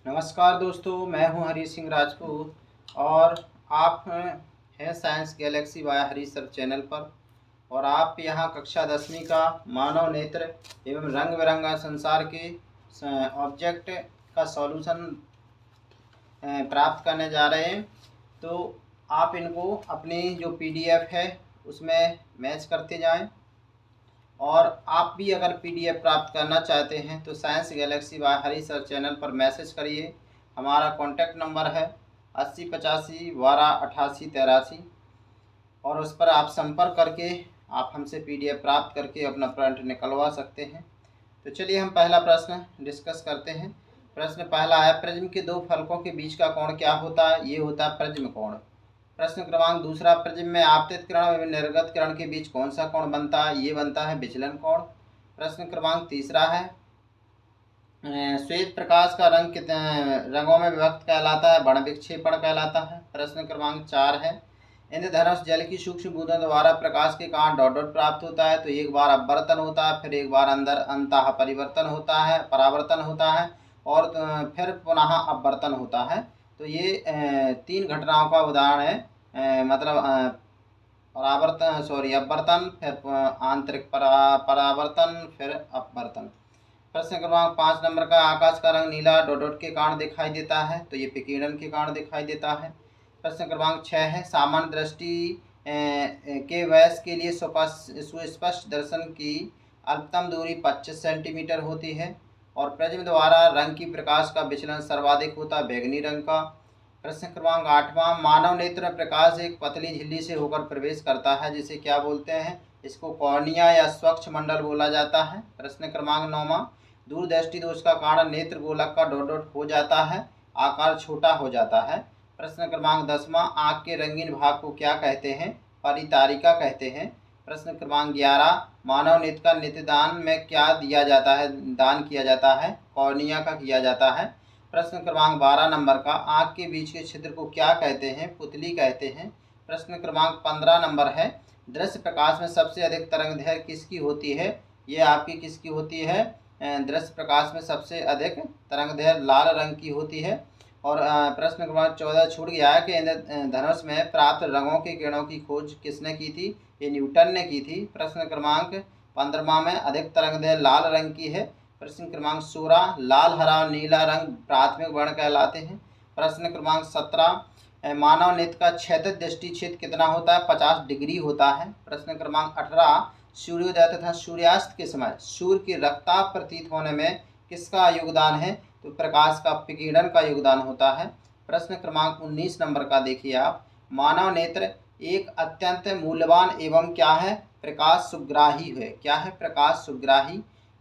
नमस्कार दोस्तों, मैं हूं हरी सिंह राजपूत और आप हैं साइंस गैलेक्सी बाय हरी सर चैनल पर। और आप यहां कक्षा 10वीं का मानव नेत्र एवं रंग बिरंगा संसार के ऑब्जेक्ट का सॉल्यूशन प्राप्त करने जा रहे हैं। तो आप इनको अपनी जो पीडीएफ है उसमें मैच करते जाएं। और आप भी अगर पीडीएफ प्राप्त करना चाहते हैं तो साइंस गैलेक्सी बाय हरी सर चैनल पर मैसेज करिए। हमारा कॉन्टैक्ट नंबर है 8085 12 88 83 और उस पर आप संपर्क करके आप हमसे पीडीएफ प्राप्त करके अपना प्रिंट निकलवा सकते हैं। तो चलिए हम पहला प्रश्न डिस्कस करते हैं। प्रश्न पहला है, प्रिज्म के दो फलकों के बीच का कोण क्या होता है? ये होता है प्रिज्म कोण। प्रश्न क्रमांक दूसरा, प्रिज्म में आपतित किरण एवं निर्गत किरण के बीच कौन सा कोण बनता है? ये बनता है विचलन कोण। प्रश्न क्रमांक तीसरा है, श्वेत प्रकाश का रंग कितने रंगों में विभक्त कहलाता है? वर्ण विक्षेपण कहलाता है। प्रश्न क्रमांक 4 है, इंद्रधनुष जल की सूक्ष्म बूंदों द्वारा प्रकाश के कारण डॉट डॉट प्राप्त होता है। तो एक बार अपवर्तन होता है, फिर एक बार अंदर अंतः परिवर्तन होता है, परावर्तन होता है और फिर पुनः अपवर्तन होता है। तो ये 3 घटनाओं का उदाहरण है। मतलब अपवर्तन, फिर आंतरिक परावर्तन, फिर अपवर्तन। प्रश्न क्रमांक 5 नंबर का, आकाश का रंग नीला डॉट डॉट के कारण दिखाई देता है। तो ये विकिरण के कारण दिखाई देता है। प्रश्न क्रमांक 6 है, सामान्य दृष्टि के वयस के लिए सुस्पष्ट दर्शन की अल्पतम दूरी 25 सेंटीमीटर होती है और प्रिज्म द्वारा रंग की प्रकाश का विचलन सर्वाधिक होता है बैगनी रंग का। प्रश्न क्रमांक 8वां, मानव नेत्र में प्रकाश एक पतली झिल्ली से होकर प्रवेश करता है, जिसे क्या बोलते हैं? इसको कॉर्निया या स्वच्छ मंडल बोला जाता है। प्रश्न क्रमांक 9वां, दूरदृष्टि दोष का कारण नेत्र गोलक का डॉट डॉट हो जाता है, आकार छोटा हो जाता है। प्रश्न क्रमांक 10वां, आँख के रंगीन भाग को क्या कहते हैं? परितारिका कहते हैं। प्रश्न क्रमांक 11, मानव नेत्र का नेत्रदान में क्या दिया जाता है? दान किया जाता है, कॉर्निया का किया जाता है। प्रश्न क्रमांक 12 नंबर का, आँख के बीच के छिद्र को क्या कहते हैं? पुतली कहते हैं। प्रश्न क्रमांक 15 नंबर है, दृश्य प्रकाश में सबसे अधिक तरंगदैर्घ्य किसकी होती है? ये आपकी किसकी होती है? दृश्य प्रकाश में सबसे अधिक तरंगदैर्घ्य लाल रंग की होती है। और प्रश्न क्रमांक 14 छूट गया है कि इंद्रधनुष में प्राप्त रंगों के किरणों की खोज किसने की थी? ये न्यूटन ने की थी। प्रश्न क्रमांक 15 में अधिक तरंगदैर्घ्य लाल रंग की है। प्रश्न क्रमांक 16, लाल हरा नीला रंग प्राथमिक वर्ण कहलाते हैं। प्रश्न क्रमांक 17, मानव नेत्र का क्षैतिज दृष्टि क्षेत्र कितना होता है? 50 डिग्री होता है। प्रश्न क्रमांक 18, सूर्योदय तथा सूर्यास्त के समय सूर्य की रक्तताप प्रतीत होने में किसका योगदान है? तो प्रकाश का विकिरण का योगदान होता है। प्रश्न क्रमांक 19 नंबर का देखिए आप, मानव नेत्र एक अत्यंत मूल्यवान एवं क्या है? प्रकाश सुग्राही है। क्या है? प्रकाश सुग्राही।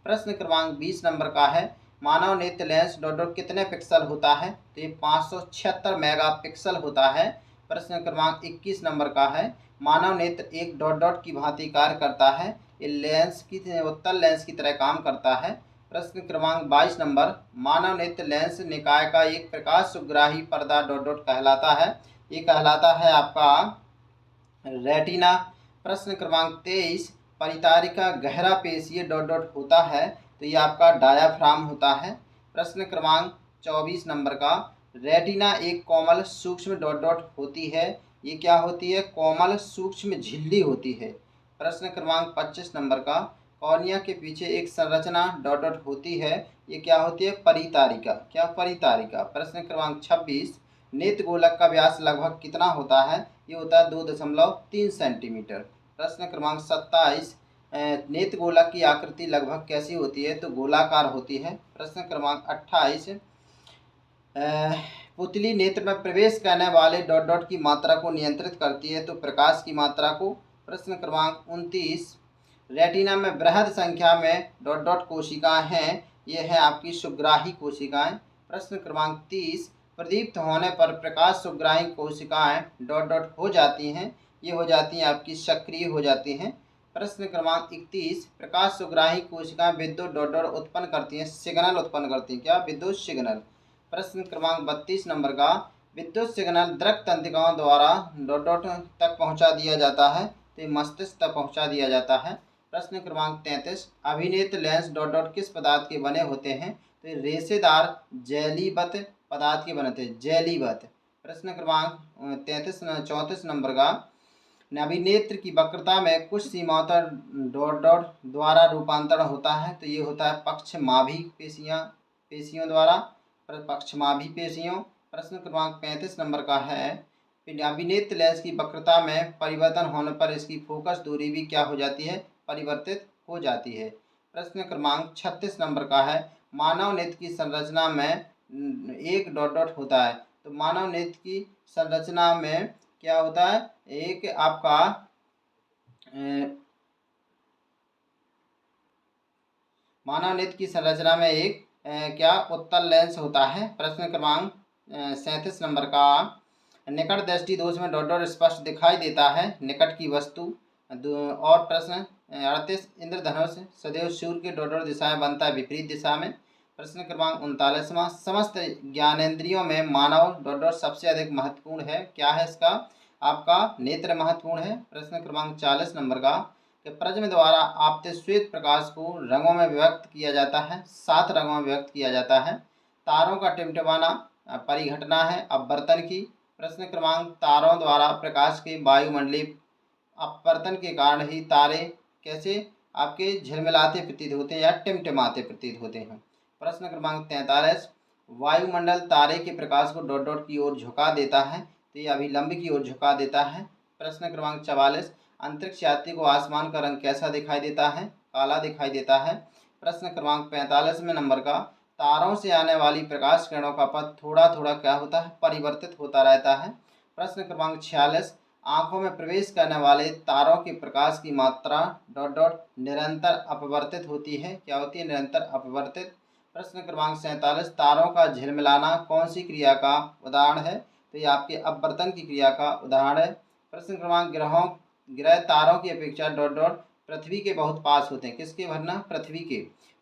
प्रश्न क्रमांक 20 नंबर का है, मानव नेत्र लेंस डॉट डॉट कितने पिक्सल होता है? तो ये 576 मेगापिक्सल होता है। प्रश्न क्रमांक 21 नंबर का है, मानव नेत्र एक डॉट डॉट की भांति कार्य करता है। ये लेंस की उत्तल लेंस की तरह काम करता है। प्रश्न क्रमांक 22 नंबर, मानव नेत्र लेंस निकाय का एक प्रकाश सुग्राही पर्दा डॉट डॉट कहलाता है। ये कहलाता है आपका रेटिना। प्रश्न क्रमांक 23, परितारिका गहरा पेशीय डॉट डॉट होता है। तो ये आपका डायाफ्राम होता है। प्रश्न क्रमांक 24 नंबर का, रेटिना एक कोमल सूक्ष्म डॉट डॉट होती है। ये क्या होती है? कोमल सूक्ष्म झिल्ली होती है। प्रश्न क्रमांक 25 नंबर का, कॉर्निया के पीछे एक संरचना डॉट डॉट होती है। ये क्या होती है? परितारिका। क्या? परितारिका। प्रश्न क्रमांक 26, नेत्र गोलक का व्यास लगभग कितना होता है? ये होता है 2.3 सेंटीमीटर। प्रश्न क्रमांक 27, नेत्र गोलक की आकृति लगभग कैसी होती है? तो गोलाकार होती है। प्रश्न क्रमांक 28, पुतली नेत्र में प्रवेश करने वाले डॉट डॉट की मात्रा को नियंत्रित करती है। तो प्रकाश की मात्रा को। प्रश्न क्रमांक 29, रेटिना में बृहद संख्या में डॉट डॉट कोशिकाएं हैं। ये है आपकी सुग्राही कोशिकाएं। प्रश्न क्रमांक 30, प्रदीप्त होने पर प्रकाश सुग्राही कोशिकाएं डॉट डॉट हो जाती हैं। ये हो जाती हैं आपकी सक्रिय हो जाती हैं। प्रश्न क्रमांक 31, प्रकाश सुग्राही कोशिकाएं विद्युत डॉट डॉट उत्पन्न करती हैं, सिग्नल उत्पन्न करती हैं। क्या? विद्युत सिग्नल। प्रश्न क्रमांक 32 नंबर का, विद्युत सिग्नल दृक तंत्रिकाओं द्वारा डॉट डॉट तक पहुंचा दिया जाता है। तो मस्तिष्क तक पहुंचा दिया जाता है। प्रश्न क्रमांक 33, अभिनेत्र लेंस डॉट डॉट किस पदार्थ के बने होते हैं? तो ये रेशेदार जेलीवत पदार्थ के बनते हैं, जेलीवत। प्रश्न क्रमांक 34 नंबर का, अभिनेत्र की वक्रता में कुछ सीमाओं तक डॉट डॉट द्वारा रूपांतरण होता है, तो ये होता है पक्षमाभी पेशियों द्वारा, पक्षमाभी पेशियों। प्रश्न क्रमांक 35 नंबर का है, अभिनेत्र लेंस की वक्रता में परिवर्तन होने पर इसकी फोकस दूरी भी क्या हो जाती है, परिवर्तित हो जाती है। प्रश्न क्रमांक 36 नंबर का है, मानव नेत्र की संरचना में एक डॉट डॉट होता है, तो मानव नेत्र की संरचना में क्या होता है, एक आपका मानव नेत्र की संरचना में एक क्या उत्तल लेंस होता है। प्रश्न क्रमांक 37 नंबर का, निकट दृष्टि दोष में डॉट डॉट स्पष्ट दिखाई देता है, निकट की वस्तु। और प्रश्न 38, इंद्रधनुष सदैव सूर्य के डॉट डॉट दिशाएं बनता है विपरीत दिशा में। प्रश्न क्रमांक 39वां, समस्त ज्ञानेंद्रियों में मानव डॉट डॉट सबसे अधिक महत्वपूर्ण है, क्या है इसका, आपका नेत्र महत्वपूर्ण है। प्रश्न क्रमांक 40 नंबर का, कि प्रिज्म द्वारा आपतित श्वेत प्रकाश को रंगों में विभक्त किया जाता है, 7 रंगों में विभक्त किया जाता है। तारों का टिमटिमाना परिघटना है अपवर्तन की। प्रश्न क्रमांक, तारों द्वारा प्रकाश के वायुमंडलीय अपवर्तन के कारण ही तारे कैसे आपके झिलमिलाते प्रतीत होते हैं या टिमटिमाते प्रतीत होते हैं। प्रश्न क्रमांक 43, वायुमंडल तारे के प्रकाश को डॉट डॉट की ओर झुका देता है, तो ये अभिलंब की ओर झुका देता है। प्रश्न क्रमांक 44, अंतरिक्ष यात्री को आसमान का रंग कैसा दिखाई देता है, काला दिखाई देता है। प्रश्न क्रमांक 45वें नंबर का, तारों से आने वाली प्रकाश किरणों का पथ थोड़ा थोड़ा क्या होता है, परिवर्तित होता रहता है। प्रश्न क्रमांक 46, आंखों में प्रवेश करने वाले तारों के प्रकाश की मात्रा डॉट डॉट निरंतर अपवर्तित होती है, क्या होती है, निरंतर अपवर्तित। प्रश्न क्रमांक 47, तारों का झिलमिलाना कौन सी क्रिया का उदाहरण है, तो ये आपके अपवर्तन की क्रिया का उदाहरण है। प्रश्न क्रमांक, ग्रह तारों की अपेक्षा डॉट डॉट पृथ्वी के बहुत पास होते हैं, किसके भरना, पृथ्वी के।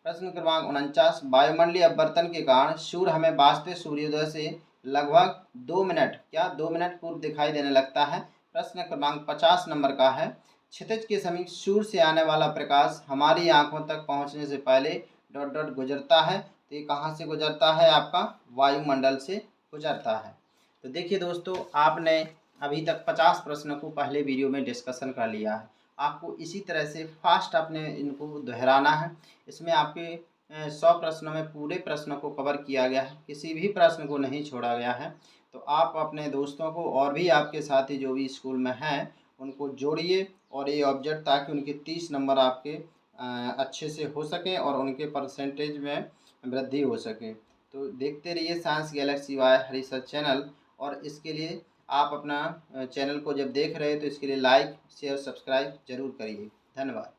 प्रश्न क्रमांक 49, वायुमंडलीय अपवर्तन के कारण सूर्य हमें वास्तविक सूर्योदय से लगभग 2 मिनट, क्या 2 मिनट पूर्व दिखाई देने लगता है। प्रश्न क्रमांक 50 नंबर का है, क्षितिज के समीप सूर्य से आने वाला प्रकाश हमारी आंखों तक पहुंचने से पहले डॉट डॉट गुजरता है, तो ये कहाँ से गुजरता है, आपका वायुमंडल से गुजरता है। तो देखिए दोस्तों, आपने अभी तक 50 प्रश्नों को पहले वीडियो में डिस्कशन कर लिया है। आपको इसी तरह से फास्ट अपने इनको दोहराना है। इसमें आपके 100 प्रश्नों में पूरे प्रश्नों को कवर किया गया है, किसी भी प्रश्न को नहीं छोड़ा गया है। तो आप अपने दोस्तों को और भी आपके साथी जो भी स्कूल में हैं उनको जोड़िए और ये ऑब्जेक्ट, ताकि उनके 30 नंबर आपके अच्छे से हो सकें और उनके परसेंटेज में वृद्धि हो सके। तो देखते रहिए साइंस गैलेक्सी बाय हरी सर चैनल। और इसके लिए आप अपना चैनल को जब देख रहे हैं तो इसके लिए लाइक शेयर सब्सक्राइब जरूर करिए। धन्यवाद।